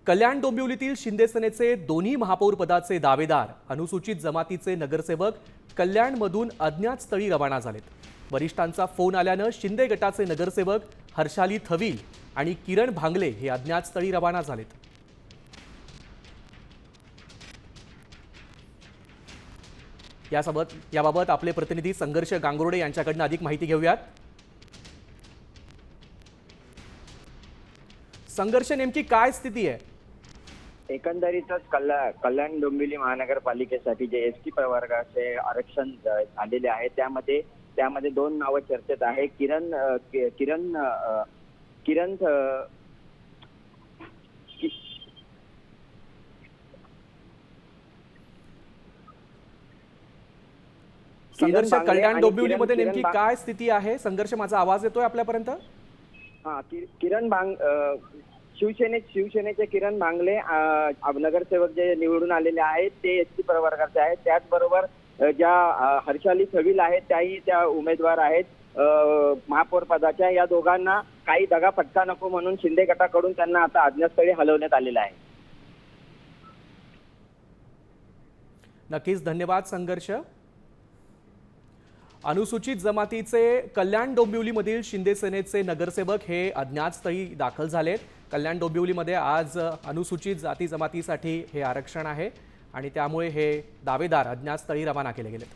कल्याण डोंबिवलीतील शिंदे सेनेचे दोन्ही महापौर पदाचे दावेदार अनुसूचित जमातीचे नगरसेवक कल्याणमधून अज्ञात स्थळी रवाना झालेत। वरिष्ठांचा फोन आल्यानं शिंदे गटाचे नगरसेवक हर्षाली थविल आणि किरण भांगले हे अज्ञात स्थळी रवाना झालेत। याबाबत आपले प्रतिनिधी संघर्ष गांगुर्डे यांच्याकडून अधिक माहिती घेऊयात। संघर्ष, नेमकी काय स्थिती आहे? एकंदरीतच कल्याण डोंबिवली महानगरपालिकेसाठी जे एसटी प्रवर्गाचे आरक्षण झालेले आहे त्यामध्ये दोन नावं चर्चेत आहे। संघर्ष, कल्याण डोंबिवलीमध्ये नेमकी काय स्थिती आहे? संघर्ष, माझा आवाज येतोय आपल्यापर्यंत? शिवसेनेचे किरण भांगले नगरसेवक जे निवडून आलेले आहेत ते एसटी प्रवर्गाचे आहेत। त्याचबरोबर ज्या हर्षाली थविल आहेत त्याही त्या उमेदवार आहेत महापौर पदाच्या। या दोघांना काही दगाफटका नको म्हणून शिंदे गटाकडून त्यांना आता अज्ञातस्थळी हलवण्यात आलेलं आहे। नक्कीच, धन्यवाद संघर्ष। अनुसूचित जमातीचे कल्याण डोंबिवलीमधील शिंदे सेनेचे नगरसेवक हे अज्ञात स्थळी दाखल झालेत। कल्याण डोंबिवलीमध्ये आज अनुसूचित जाती जमातीसाठी हे आरक्षण आहे आणि त्यामुळे हे दावेदार अज्ञात स्थळी रवाना केले गेलेत।